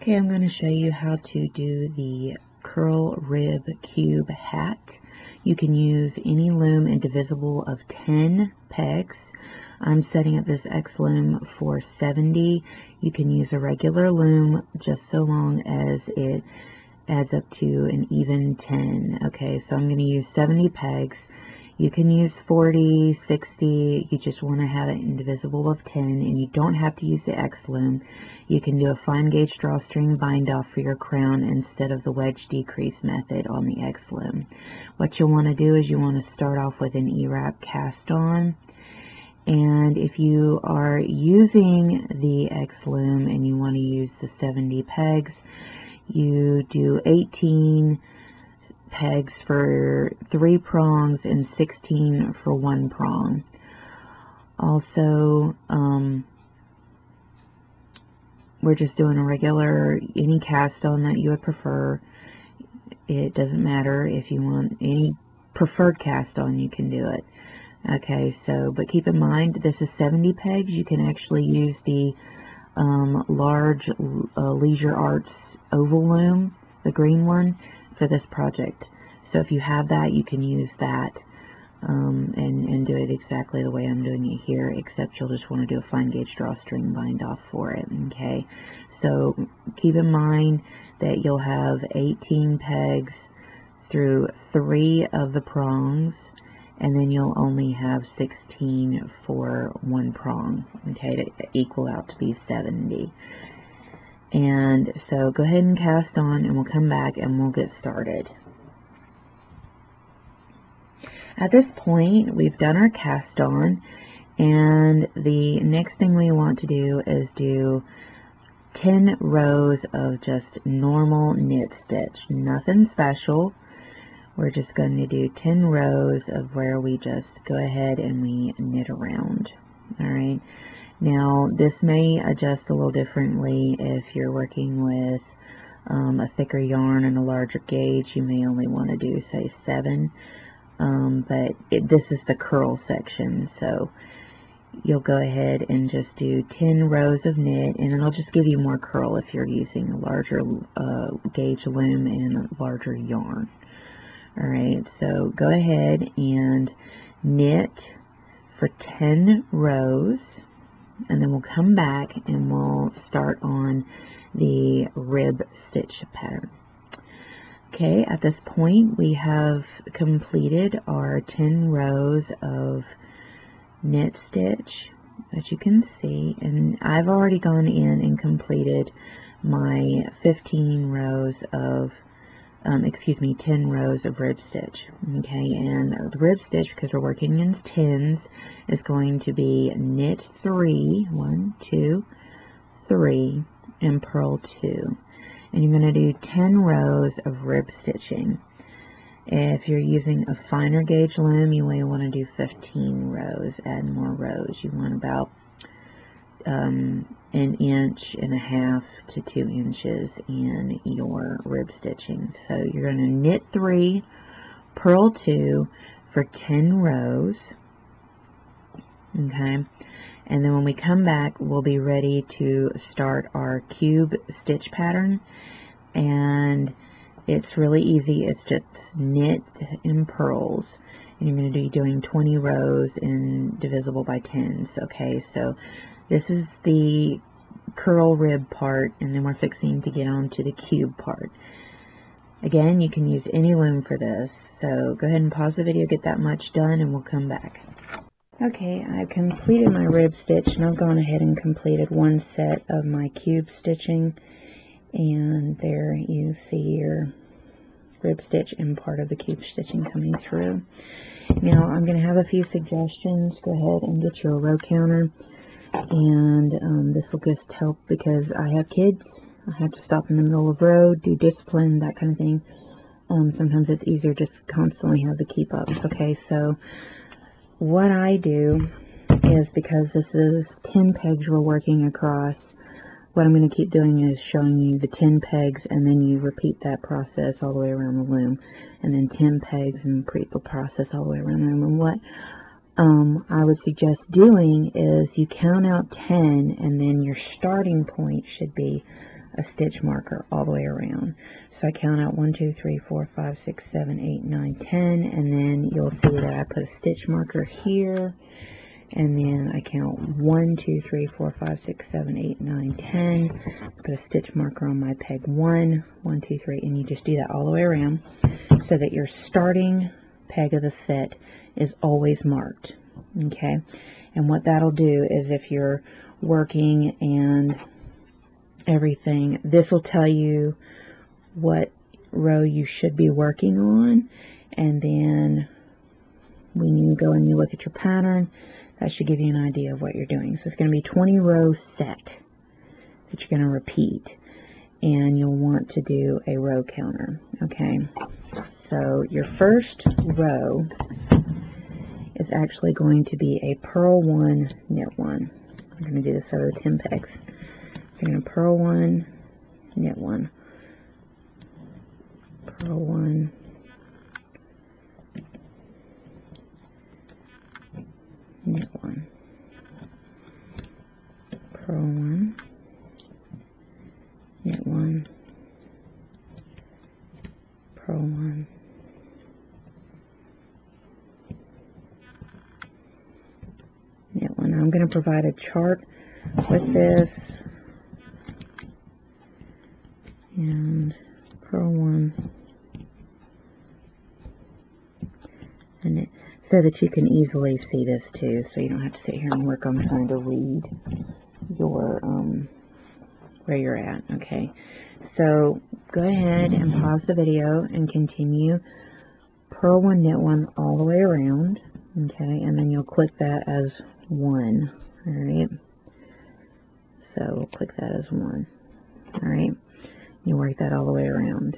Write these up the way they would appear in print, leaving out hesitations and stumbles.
Okay, I'm going to show you how to do the curl rib cube hat. You can use any loom indivisible of 10 pegs. I'm setting up this X loom for 70. You can use a regular loom just so long as it adds up to an even 10. Okay, so I'm going to use 70 pegs. You can use 40, 60, you just want to have it indivisible of 10, and you don't have to use the X loom. You can do a fine gauge drawstring bind off for your crown instead of the wedge decrease method on the X loom. What you'll want to do is you want to start off with an E-wrap cast on, and if you are using the X loom and you want to use the 70 pegs, you do 18 pegs for 3 prongs and 16 for 1 prong. Also, we're just doing a regular, any cast on that you would prefer. It doesn't matter if you want any preferred cast on, you can do it. Okay, so, but keep in mind, this is 70 pegs. You can actually use the large Leisure Arts oval loom, the green one, for this project. So if you have that, you can use that and do it exactly the way I'm doing it here, except you'll just want to do a fine gauge drawstring bind off for it. Okay, so keep in mind that you'll have 18 pegs through 3 of the prongs, and then you'll only have 16 for 1 prong, okay, to equal out to be 70. And so go ahead and cast on, and we'll come back and we'll get started. At this point, we've done our cast on, and the next thing we want to do is do 10 rows of just normal knit stitch, nothing special. We're just going to do 10 rows of where we just go ahead and we knit around. Alright, now this may adjust a little differently if you're working with a thicker yarn and a larger gauge. You may only want to do, say, 7, but this is the curl section, so you'll go ahead and just do 10 rows of knit, and it'll just give you more curl if you're using a larger gauge loom and a larger yarn. Alright, so go ahead and knit for 10 rows, and then we'll come back and we'll start on the rib stitch pattern. Okay, at this point we have completed our 10 rows of knit stitch, as you can see, and I've already gone in and completed my 15 rows of 10 rows of rib stitch. Okay, and the rib stitch, because we're working in 10s, is going to be knit 3, 1, 2, 3, and purl 2. And you're going to do 10 rows of rib stitching. If you're using a finer gauge loom, you may want to do 15 rows, add more rows. You want about 1.5 inches to 2 inches in your rib stitching. So you're going to knit 3, purl 2 for 10 rows. Okay, and then when we come back, we'll be ready to start our cube stitch pattern, and it's really easy. It's just knit and purls, and you're going to be doing 20 rows and divisible by 10s. Okay, so this is the curl rib part, and then we're fixing to get on to the cube part. Again, you can use any loom for this, so go ahead and pause the video, get that much done, and we'll come back. Okay, I've completed my rib stitch, and I've gone ahead and completed one set of my cube stitching, and there you see your rib stitch and part of the cube stitching coming through. Now I'm going to have a few suggestions. Go ahead and get your row counter, and this will just help because I have kids. I have to stop in the middle of the road, do discipline, that kind of thing. Sometimes it's easier just constantly have the keep ups. Okay, so what I do is, because this is 10 pegs we're working across, what I'm going to keep doing is showing you the 10 pegs, and then you repeat that process all the way around the loom, and then 10 pegs and repeat the process all the way around the loom. And what I would suggest doing is you count out 10, and then your starting point should be a stitch marker all the way around. So I count out 1, 2, 3, 4, 5, 6, 7, 8, 9, 10, and then you'll see that I put a stitch marker here, and then I count 1, 2, 3, 4, 5, 6, 7, 8, 9, 10, put a stitch marker on my peg 1, 1, 2, 3, and you just do that all the way around so that your starting peg of the set is always marked. Okay, and what that'll do is if you're working and everything, this will tell you what row you should be working on, and then when you go and you look at your pattern, that should give you an idea of what you're doing. So it's going to be 20 row set that you're going to repeat, and you'll want to do a row counter. Okay, so your first row is actually going to be a purl 1, knit 1. I'm going to do this over 10 pegs. You're going to purl 1, knit 1, purl 1, knit 1, purl 1, knit 1, purl 1, knit 1. Now I'm going to provide a chart with this, and purl 1, and it, so that you can easily see this too, so you don't have to sit here and work on trying to read your where you're at. Okay, so go ahead and pause the video and continue purl 1, knit 1 all the way around. Okay, and then you'll click that as 1. All right, so we'll click that as 1. All right, you work that all the way around.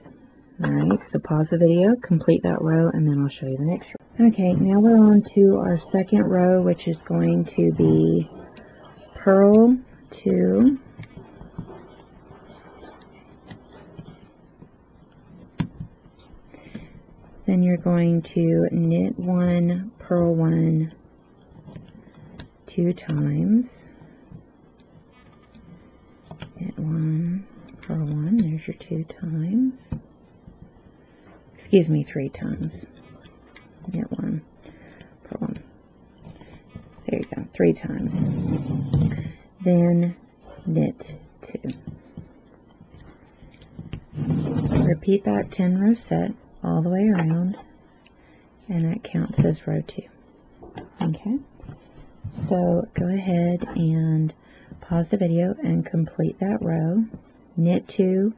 All right, so pause the video, complete that row, and then I'll show you the next row. Okay, now we're on to our second row, which is going to be purl 2, then you're going to knit 1, purl 1 2 times, knit 1, purl 1, there's your 2 times, excuse me, 3 times, knit 1, purl 1, there you go, 3 times, then knit 2. Repeat that 10 row set all the way around, and that counts as row 2. Okay, so go ahead and pause the video and complete that row, knit 2,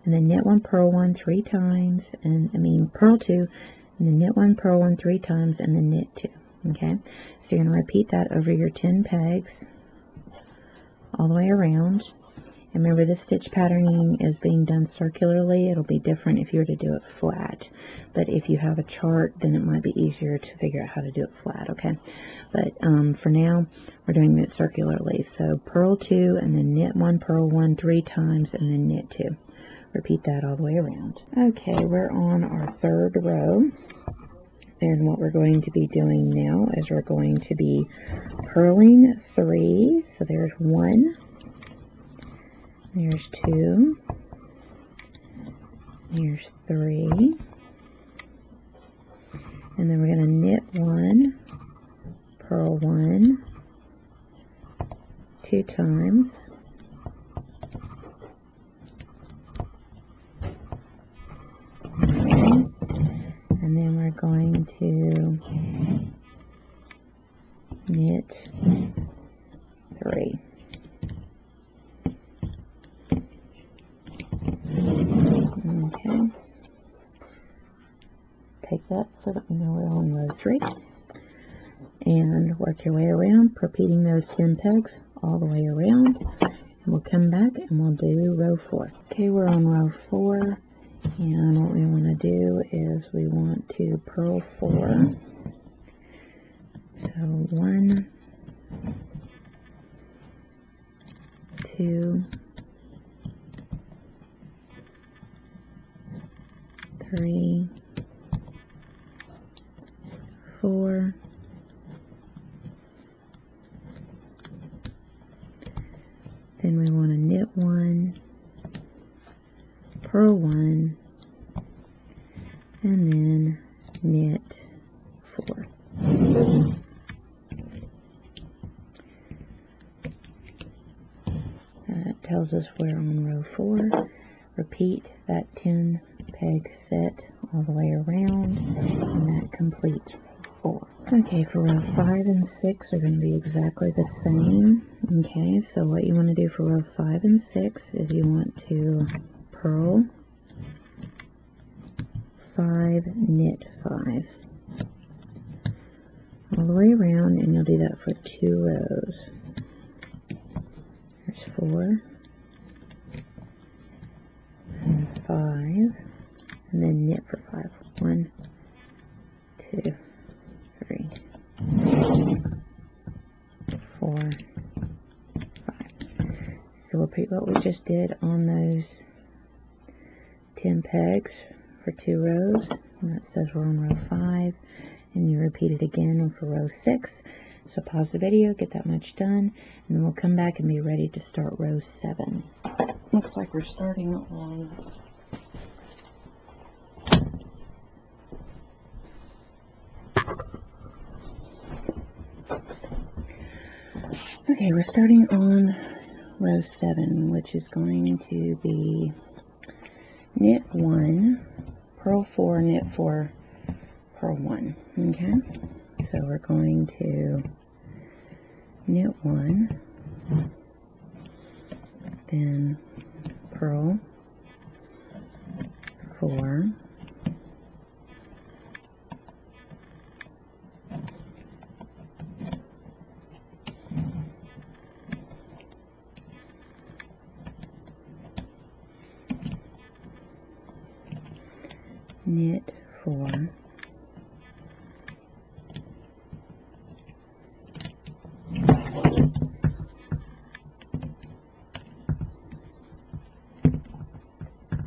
and then knit 1, purl 1 3 times, and purl 2, and then knit 1, purl 1 3 times, and then knit 2. Okay, so you're going to repeat that over your 10 pegs all the way around. And remember, this stitch patterning is being done circularly. It'll be different if you were to do it flat, but if you have a chart, then it might be easier to figure out how to do it flat. Okay, but for now we're doing it circularly. So purl 2, and then knit 1, purl 1 3 times, and then knit 2. Repeat that all the way around. Okay, we're on our third row, and what we're going to be doing now is we're going to be purling 3. So there's 1, there's 2, there's 3, and then we're going to knit 1, purl 1 2 times, okay, and then we're going to knit 3. Okay, take that so that we know we're on row 3, and work your way around, repeating those 10 pegs all the way around, and we'll come back and we'll do row 4. Okay, we're on row 4, and what we want to do is we want to purl 4, so 1, 2, 3, 4, then we want to knit 1, purl 1, and then knit 4. That tells us we're on row 4. Repeat that 10 peg set all the way around, and that completes row 4. Okay, for row 5 and 6 are going to be exactly the same. Okay, so what you want to do for row 5 and 6 is you want to purl 5, knit 5 all the way around, and you'll do that for 2 rows. There's 4 and 5, and then knit for 5. 1, 2, 3, 4, 5. So repeat what we just did on those 10 pegs for 2 rows, and that says we're on row 5, and you repeat it again for row 6. So pause the video, get that much done, and then we'll come back and be ready to start row 7. Looks like we're starting on we're starting on row 7, which is going to be knit 1, purl 4, knit 4, purl 1. Okay, so we're going to knit 1, then purl 4, knit 4,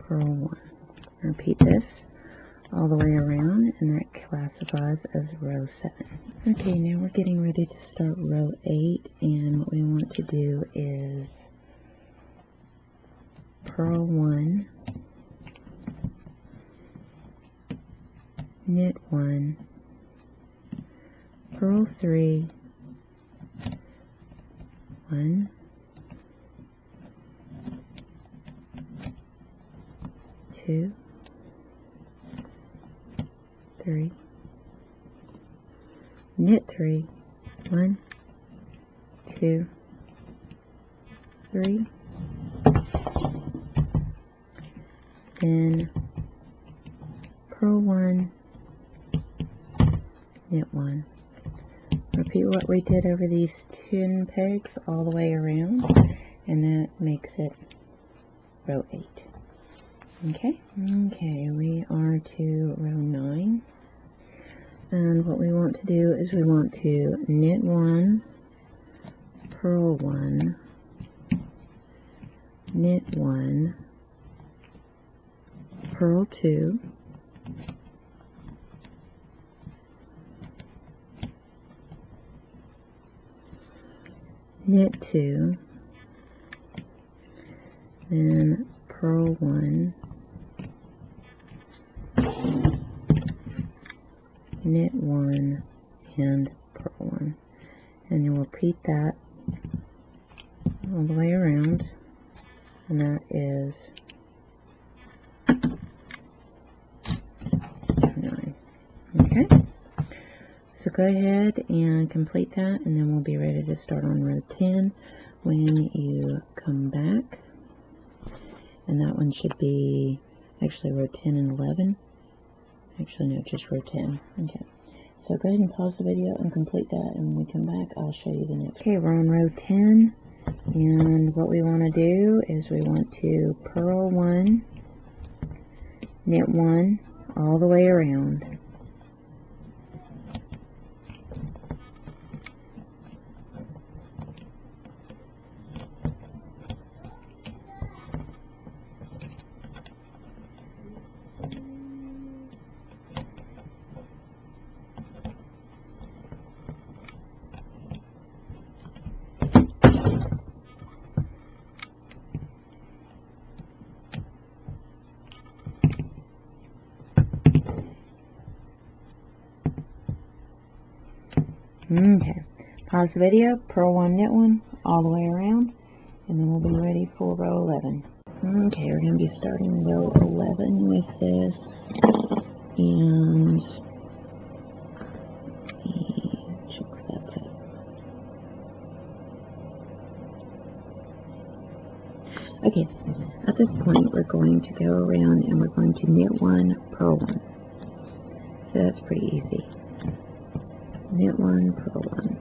purl 1. Repeat this all the way around, and that classifies as row 7. Okay, now we're getting ready to start row 8, and what we want to do is purl 1, knit 1, purl 3, 1, 2, 3, knit 3, 1, 2, 3, then purl 1, knit 1. Repeat what we did over these 10 pegs all the way around, and that makes it row 8. Okay, we are to row 9, and what we want to do is we want to knit 1, purl 1, knit 1, purl 2, knit 2, then purl 1, knit 1, and purl 1, and you'll repeat that all the way around, and that is 9. Okay, so go ahead and complete that, and then we'll be ready to start on row 10 when you come back. And that one should be actually row 10 and 11. Actually, no, just row 10. Okay, so go ahead and pause the video and complete that, and when we come back, I'll show you the next. Okay, we're on row 10, and what we want to do is we want to purl 1, knit 1 all the way around. Okay, pause the video, purl 1, knit 1, all the way around, and then we'll be ready for row 11. Okay, we're going to be starting row 11 with this, and check that's it. Okay, at this point we're going to go around and we're going to knit 1, purl 1. So that's pretty easy. Knit 1, purl 1.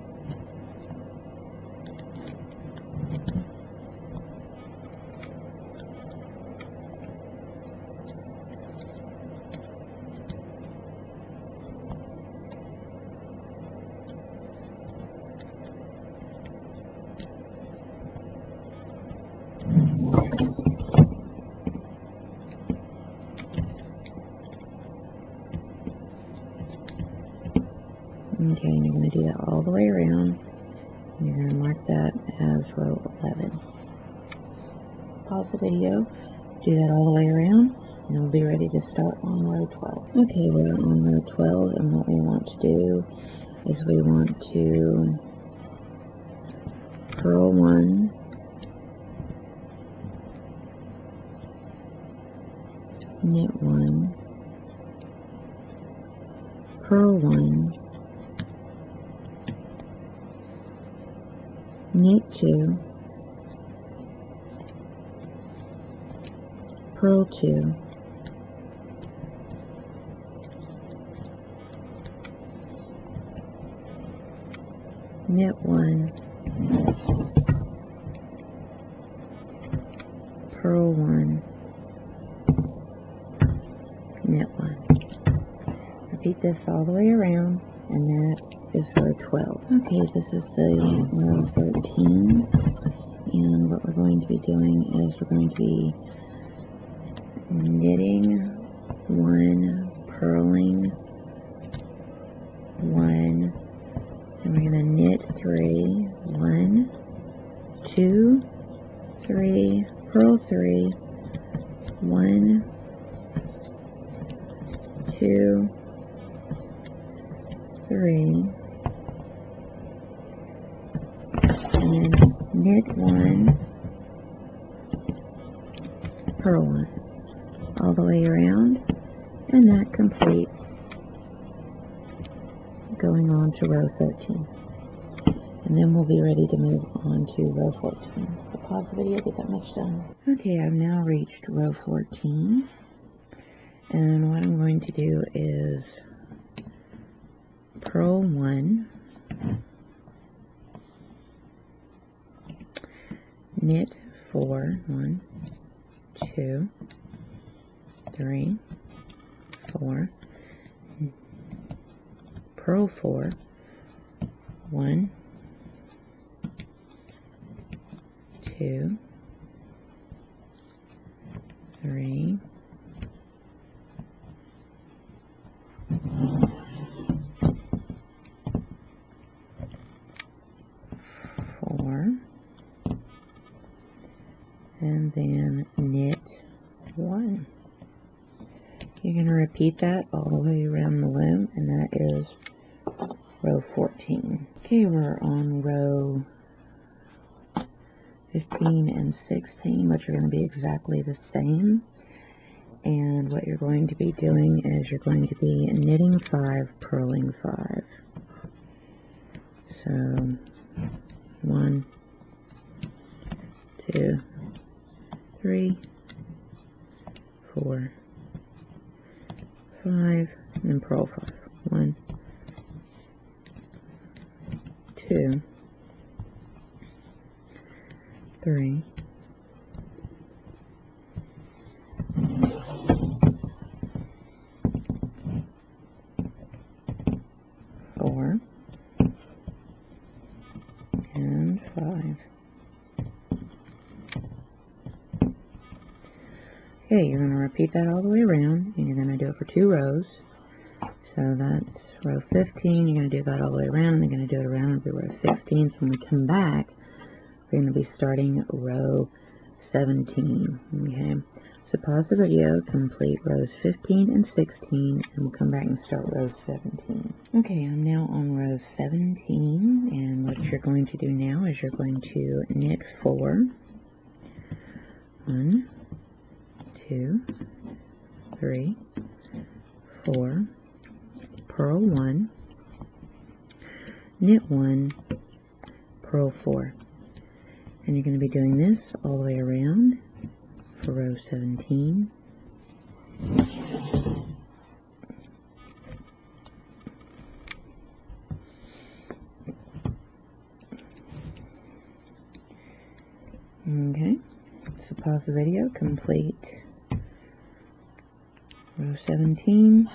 Okay, and you're going to do that all the way around. And you're going to mark that as row 11. Pause the video, do that all the way around, and we'll be ready to start on row 12. Okay, we're on row 12, and what we want to do is we want to purl 1, knit 1, purl 1, knit 2, purl 2, knit 1, purl 1, knit 1. Repeat this all the way around, and that is row 12. Okay, this is the row 13, and what we're going to be doing is we're going to be knitting 1, purling 1, and we're going to knit 3, 1, 2, 3, purl 3, 1, 2, 3, and then knit 1, purl 1, all the way around, and that completes going on to row 13. And then we'll be ready to move on to row 14. So pause the video, get that much done. Okay, I've now reached row 14, and what I'm going to do is purl 1, knit 4, 1, 2, 3, 4, purl 4, 1, 2, 3, 4, and then knit 1. You're going to repeat that all the way around the loom, and that is row 14. Okay, we're on row 15 and 16, which are going to be exactly the same. And what you're going to be doing is you're going to be knitting 5, purling 5. So 1, 2, 3, 4, 5, and then purl 5. 1, 2, 3, 4, and 5. Okay, you're going to repeat that all the way around, and you're going to do it for 2 rows. So that's row 15, you're going to do that all the way around, and you're going to do it around to row 16. So when we come back, we're going to be starting row 17. Okay, So pause the video, complete rows 15 and 16, and we'll come back and start row 17. Okay, I'm now on row 17, and what you're going to do now is you're going to knit 4. 1, 2, 3, 4, purl 1, knit 1, purl 4. And you're going to be doing this all the way around for row 17. Okay, so pause the video, complete row 17,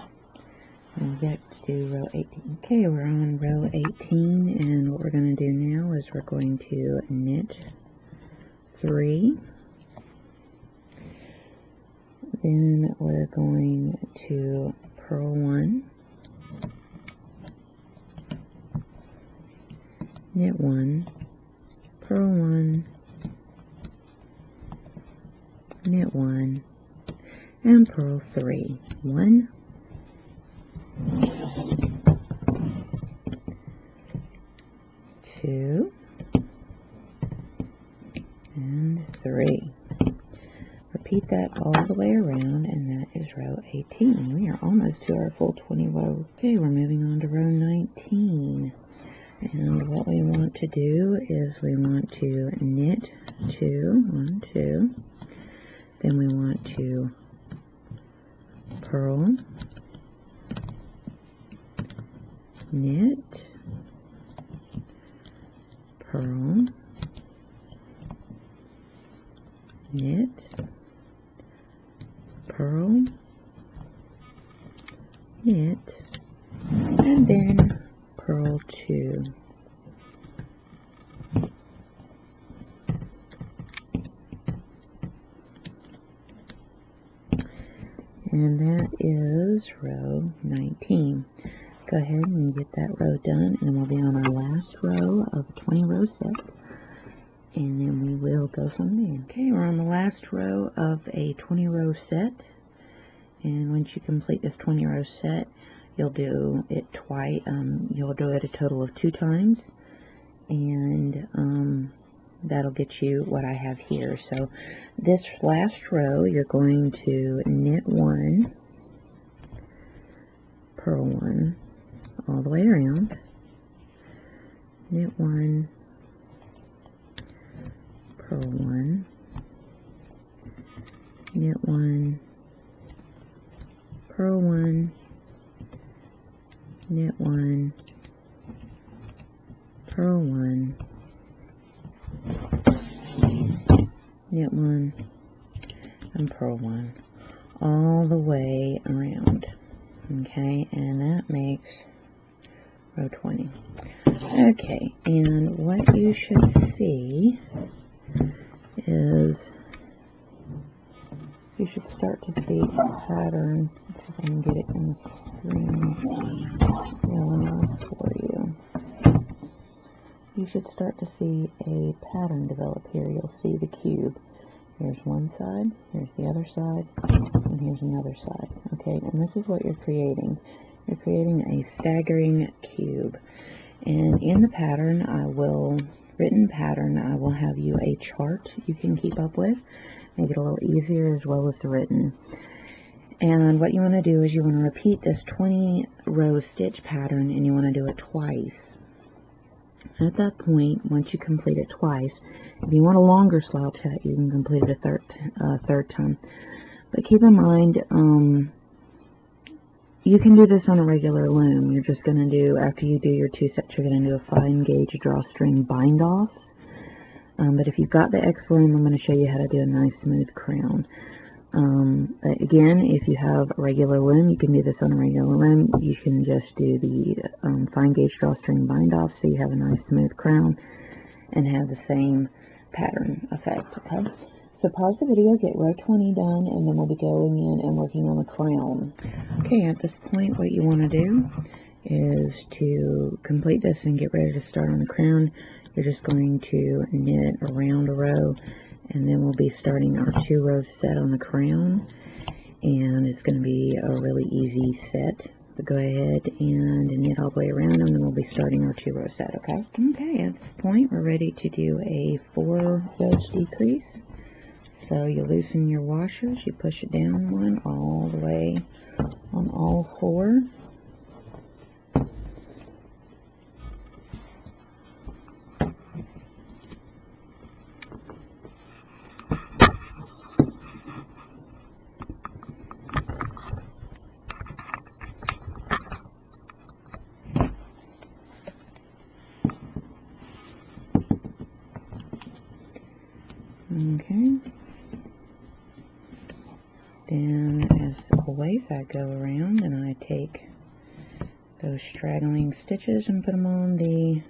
and get to row 18. Okay, we're on row 18, and what we're going to do now is we're going to knit 3. Then we're going to purl 1, knit 1, purl 1, knit 1, and purl 3. 1, 2, and 3. Repeat that all the way around, and that is row 18. We are almost to our full 20 rows. Okay, we're moving on to row 19. And what we want to do is we want to knit 2, 1, 2. Then we want to purl, knit, purl, knit, purl, knit, and then purl 2. And that is row 19. Go ahead and get that row done, and then we'll be on our last row of a 20 row set, and then we will go from there. Okay, we're on the last row of a 20 row set, and once you complete this 20 row set, you'll do it twice. You'll do it a total of 2 times, and that'll get you what I have here. So this last row, you're going to knit 1, purl 1 all the way around, knit 1, purl 1, knit 1, purl 1, knit 1, purl 1, knit 1, and purl 1 all the way around. Okay, and that makes row 20. Okay, and what you should see is you should start to see a pattern. Let's see if I can get it in the screen for you. You should start to see a pattern develop here. You'll see the cube. Here's one side, here's the other side, and here's another side. Okay, and this is what you're creating. You're creating a staggering cube. And in the pattern, written pattern, I will have you a chart you can keep up with. Make it a little easier, as well as the written. And what you want to do is you want to repeat this 20 row stitch pattern, and you want to do it twice. At that point, once you complete it twice, if you want a longer slouch hat, you can complete it a third time. But keep in mind, you can do this on a regular loom. You're just going to do, after you do your 2 sets, you're going to do a fine gauge drawstring bind off. But if you've got the X loom, I'm going to show you how to do a nice smooth crown. Again, if you have a regular loom, you can do this on a regular loom. You can just do the fine gauge drawstring bind off, so you have a nice smooth crown and have the same pattern effect. Okay, so pause the video, get row 20 done, and then we'll be going in and working on the crown. Okay, at this point, what you want to do is to complete this and get ready to start on the crown. You're just going to knit around a row and then we'll be starting our 2-row set on the crown, and it's going to be a really easy set. But go ahead and knit all the way around, and then we'll be starting our 2-row set, okay? Okay, at this point we're ready to do a 4-row decrease. So you loosen your washers, you push it down one all the way on all 4. Okay. Then, as always, I go around and I take those straggling stitches and put them on the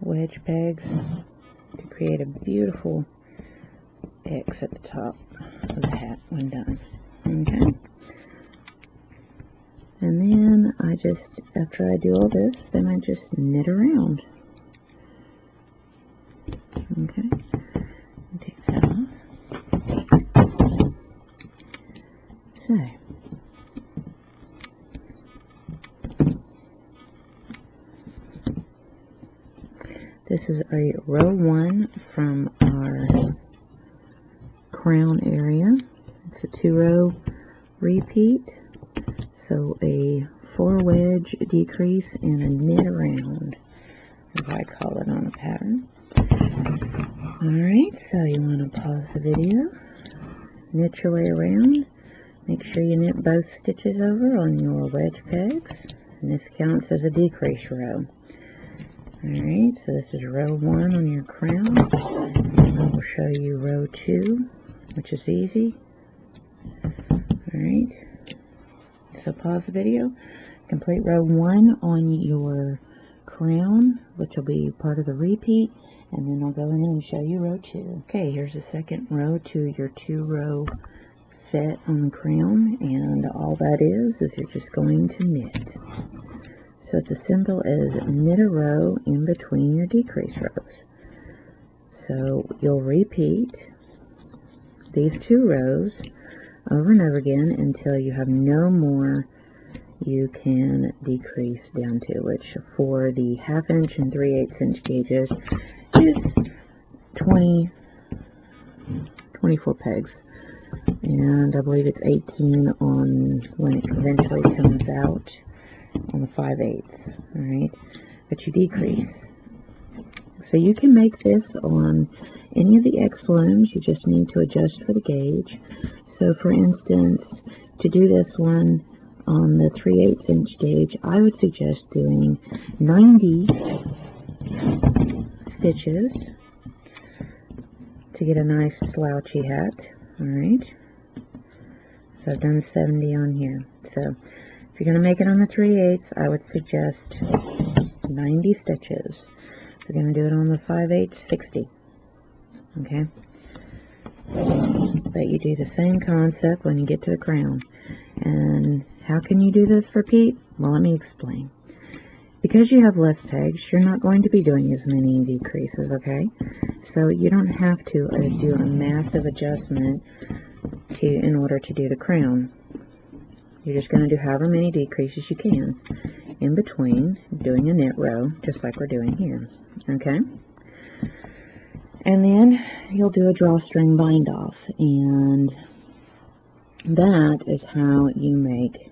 wedge pegs to create a beautiful X at the top of the hat when done. Okay. And then I just, after I do all this, then I just knit around. Okay. Take that off. So, this is a row 1 from our crown area. It's a 2-row repeat. So a 4 wedge decrease and a knit around, as I call it on the pattern. Alright, so you want to pause the video, knit your way around, make sure you knit both stitches over on your wedge pegs, and this counts as a decrease row. Alright, so this is row 1 on your crown, and I will show you row 2, which is easy. Alright, so pause the video, complete row 1 on your crown, which will be part of the repeat, and then I'll go in and show you row 2. Okay, here's the second row to your 2-row set on the crown, and all that is you're just going to knit. So it's as simple as knit a row in between your decrease rows. So you'll repeat these 2 rows over and over again until you have no more you can decrease down to, which for the 1/2 inch and 3/8 inch gauges is 24 pegs, and I believe it's 18 on when it eventually comes out on the 5/8. Alright, but you decrease. So you can make this on any of the X looms, you just need to adjust for the gauge. So for instance, to do this one on the 3/8 inch gauge, I would suggest doing 90 stitches to get a nice slouchy hat. Alright, so I've done 70 on here. So if you're going to make it on the 3/8, I would suggest 90 stitches. If you're going to do it on the 5/8, 60. Okay, but you do the same concept when you get to the crown. And how can you do this, repeat? Well, let me explain. Because you have less pegs, you're not going to be doing as many decreases, okay? So you don't have to do a massive adjustment in order to do the crown. You're just going to do however many decreases you can in between doing a knit row, just like we're doing here, okay? And then you'll do a drawstring bind off, and that is how you make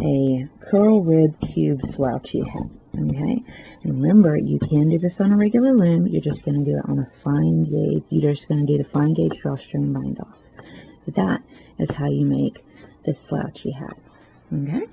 a curl rib cube slouchy hat. Okay, and remember, you can do this on a regular loom. You're just going to do it on a fine gauge. You're just going to do the fine gauge drawstring bind off. But that is how you make this slouchy hat. Okay.